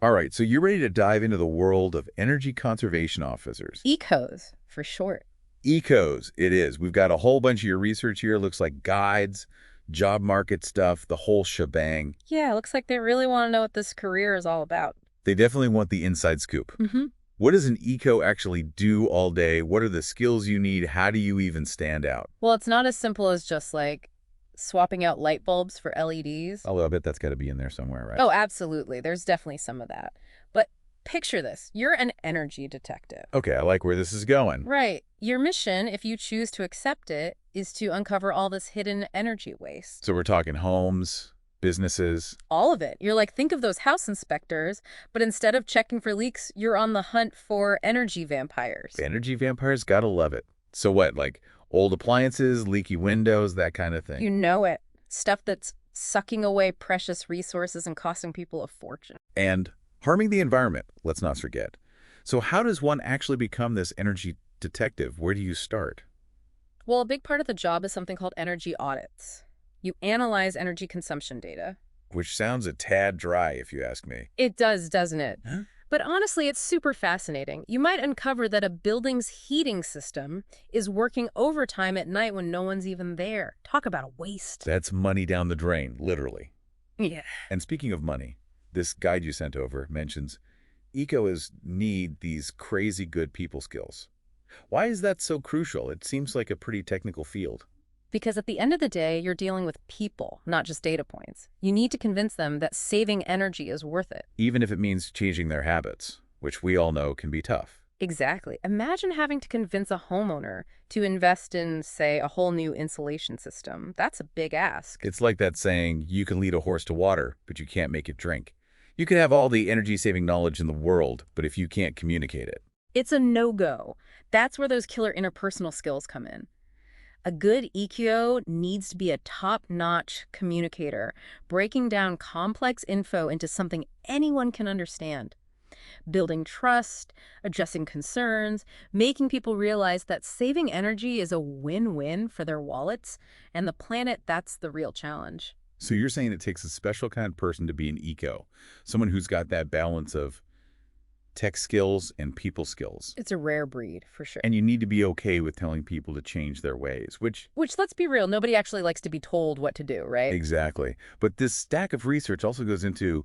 All right, so you're ready to dive into the world of energy conservation officers. Ecos, for short. Ecos, it is. We've got a whole bunch of your research here. Looks like guides, job market stuff, the whole shebang. Yeah, looks like they really want to know what this career is all about. They definitely want the inside scoop. hmm What does an eco actually do all day? What are the skills you need? How do you even stand out? Well, it's not as simple as just like swapping out light bulbs for LEDs. Although I bet that's got to be in there somewhere, right? Oh, absolutely. There's definitely some of that. But picture this. You're an energy detective. Okay, I like where this is going. Right. Your mission, if you choose to accept it, is to uncover all this hidden energy waste. So we're talking homes, businesses. All of it. You're like, think of those house inspectors, but instead of checking for leaks, you're on the hunt for energy vampires. Energy vampires, gotta love it. So what, like old appliances, leaky windows, that kind of thing? You know it. Stuff that's sucking away precious resources and costing people a fortune. And harming the environment, let's not forget. So how does one actually become this energy detective? Where do you start? Well, a big part of the job is something called energy audits. You analyze energy consumption data. Which sounds a tad dry, if you ask me. It does, doesn't it? Huh? But honestly, it's super fascinating. You might uncover that a building's heating system is working overtime at night when no one's even there. Talk about a waste. That's money down the drain, literally. Yeah. And speaking of money, this guide you sent over mentions ecos need these crazy good people skills. Why is that so crucial? It seems like a pretty technical field. Because at the end of the day, you're dealing with people, not just data points. You need to convince them that saving energy is worth it. Even if it means changing their habits, which we all know can be tough. Exactly. Imagine having to convince a homeowner to invest in, say, a whole new insulation system. That's a big ask. It's like that saying, you can lead a horse to water, but you can't make it drink. You can have all the energy-saving knowledge in the world, but if you can't communicate it. It's a no-go. That's where those killer interpersonal skills come in. A good EQO needs to be a top-notch communicator, breaking down complex info into something anyone can understand. Building trust, addressing concerns, making people realize that saving energy is a win-win for their wallets and the planet. That's the real challenge. So you're saying it takes a special kind of person to be an eco, someone who's got that balance of tech skills and people skills. It's a rare breed, for sure. And you need to be okay with telling people to change their ways, which Which, let's be real, nobody actually likes to be told what to do, right? exactly. But this stack of research also goes into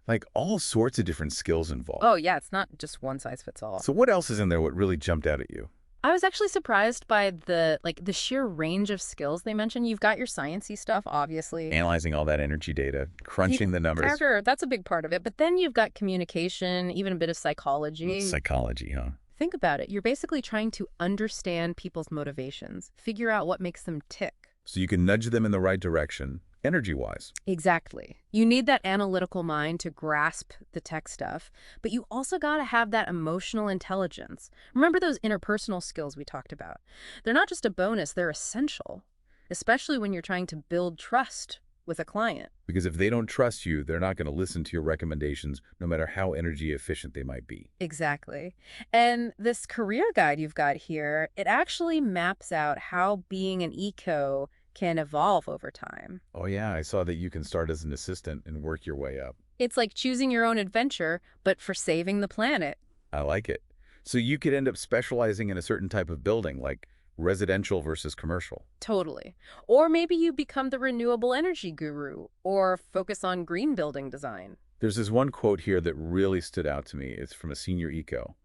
like all sorts of different skills involved. Oh, yeah, it's not just one size fits all. So what else is in there? What really jumped out at you? I was actually surprised by the sheer range of skills they mentioned. You've got your sciencey stuff, obviously. Analyzing all that energy data, crunching the numbers. Sure, that's a big part of it. But then you've got communication, even a bit of psychology. Psychology, huh? Think about it. You're basically trying to understand people's motivations, figure out what makes them tick. So you can nudge them in the right direction, energy-wise. Exactly. You need that analytical mind to grasp the tech stuff, but you also got to have that emotional intelligence. Remember those interpersonal skills we talked about? They're not just a bonus, they're essential, especially when you're trying to build trust with a client. Because if they don't trust you, they're not going to listen to your recommendations, no matter how energy efficient they might be. Exactly. And this career guide you've got here, it actually maps out how being an eco can evolve over time. Oh yeah, I saw that you can start as an assistant and work your way up. It's like choosing your own adventure, but for saving the planet. I like it. So you could end up specializing in a certain type of building, like residential versus commercial. Totally. Or maybe you become the renewable energy guru or focus on green building design. There's this one quote here that really stood out to me. It's from a senior eco.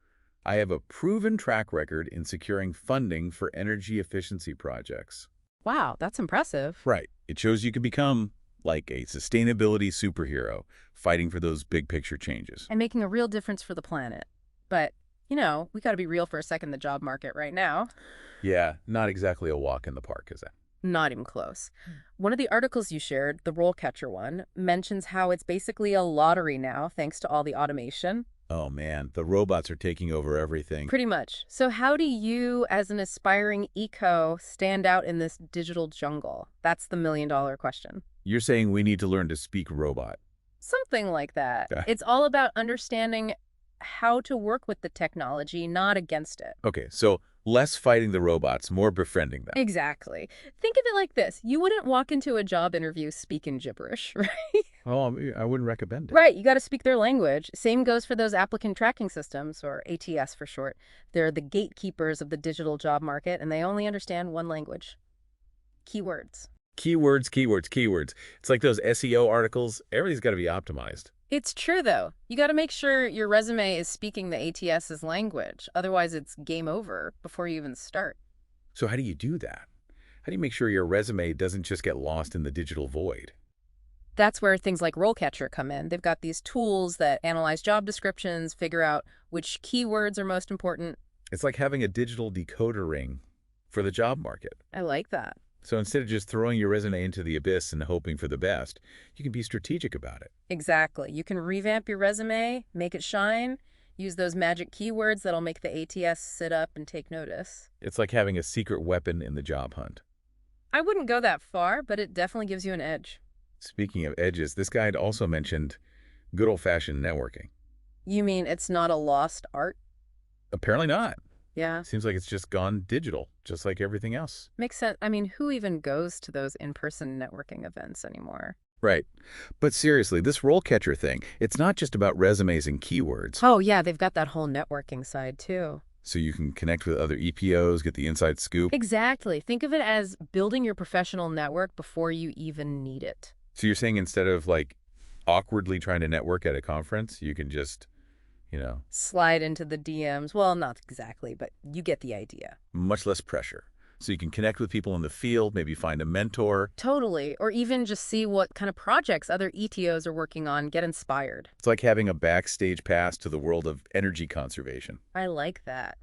I have a proven track record in securing funding for energy efficiency projects. Wow, that's impressive. Right. It shows you can become like a sustainability superhero, fighting for those big picture changes. And making a real difference for the planet. But, we got to be real for a second, the job market right now. Yeah, not exactly a walk in the park, is it? Not even close. One of the articles you shared, the RoleCatcher one, mentions how it's basically a lottery now thanks to all the automation. Oh man, the robots are taking over everything. Pretty much. So how do you, as an aspiring eco, stand out in this digital jungle? That's the million-dollar question. You're saying we need to learn to speak robot. Something like that. Yeah. It's all about understanding how to work with the technology, not against it. Okay, so less fighting the robots, more befriending them. Exactly. Think of it like this. You wouldn't walk into a job interview speaking gibberish, right? Oh, I wouldn't recommend it. Right, you got to speak their language. Same goes for those applicant tracking systems, or ATS for short. They're the gatekeepers of the digital job market, and they only understand one language: keywords. Keywords, keywords, keywords. It's like those SEO articles. Everything's got to be optimized. It's true, though. You got to make sure your resume is speaking the ATS's language. Otherwise, it's game over before you even start. So how do you do that? How do you make sure your resume doesn't just get lost in the digital void? That's where things like RoleCatcher come in. They've got these tools that analyze job descriptions, figure out which keywords are most important. It's like having a digital decoder ring for the job market. I like that. So instead of just throwing your resume into the abyss and hoping for the best, you can be strategic about it. Exactly. You can revamp your resume, make it shine, use those magic keywords that'll make the ATS sit up and take notice. It's like having a secret weapon in the job hunt. I wouldn't go that far, but it definitely gives you an edge. Speaking of edges, this guide also mentioned good old-fashioned networking. You mean it's not a lost art? Apparently not. Yeah. Seems like it's just gone digital, just like everything else. Makes sense. I mean, who even goes to those in-person networking events anymore? Right. But seriously, this role catcher thing, it's not just about resumes and keywords. Oh, yeah, they've got that whole networking side, too. So you can connect with other EPOs, get the inside scoop. Exactly. Think of it as building your professional network before you even need it. So you're saying instead of like awkwardly trying to network at a conference, you can just, Slide into the DMs. Well, not exactly, but you get the idea. much less pressure. So you can connect with people in the field, maybe find a mentor. Totally. Or even just see what kind of projects other ETOs are working on, get inspired. It's like having a backstage pass to the world of energy conservation. I like that.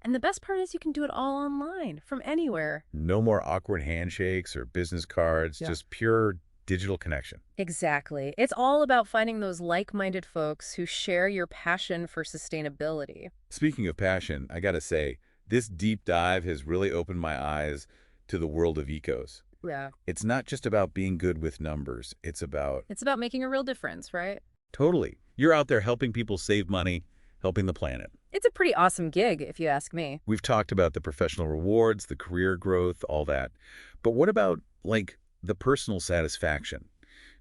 And the best part is you can do it all online, from anywhere. No more awkward handshakes or business cards, Yeah. just pure digital connection. Exactly. It's all about finding those like-minded folks who share your passion for sustainability. Speaking of passion, I gotta say, this deep dive has really opened my eyes to the world of ecos. Yeah. It's not just about being good with numbers. It's about It's about making a real difference, right? totally. You're out there helping people save money, helping the planet. It's a pretty awesome gig, if you ask me. We've talked about the professional rewards, the career growth, all that. But what about, like, the personal satisfaction?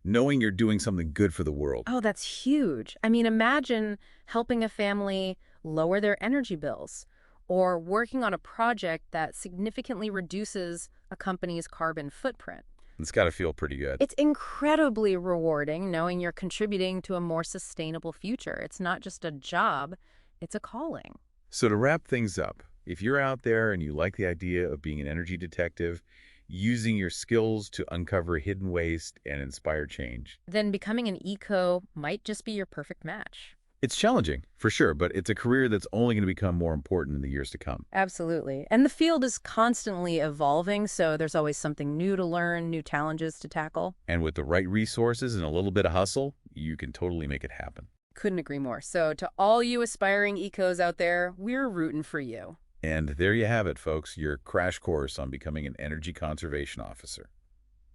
Knowing you're doing something good for the world. Oh, that's huge. I mean, imagine helping a family lower their energy bills or working on a project that significantly reduces a company's carbon footprint. It's got to feel pretty good. It's incredibly rewarding knowing you're contributing to a more sustainable future. It's not just a job, it's a calling. So to wrap things up, if you're out there and you like the idea of being an energy detective, using your skills to uncover hidden waste and inspire change. Then becoming an eco might just be your perfect match. It's challenging, for sure, but it's a career that's only going to become more important in the years to come. Absolutely. And the field is constantly evolving, so there's always something new to learn, new challenges to tackle. And with the right resources and a little bit of hustle, you can totally make it happen. Couldn't agree more. So to all you aspiring ecos out there, we're rooting for you. And there you have it, folks, your crash course on becoming an energy conservation officer.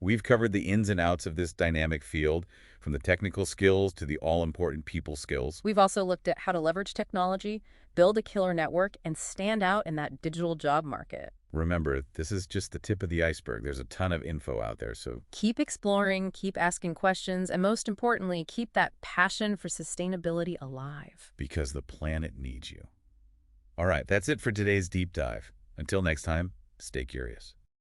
We've covered the ins and outs of this dynamic field, from the technical skills to the all-important people skills. We've also looked at how to leverage technology, build a killer network, and stand out in that digital job market. Remember, this is just the tip of the iceberg. There's a ton of info out there, so Keep exploring, keep asking questions, and most importantly, keep that passion for sustainability alive. because the planet needs you. All right, that's it for today's deep dive. Until next time, stay curious.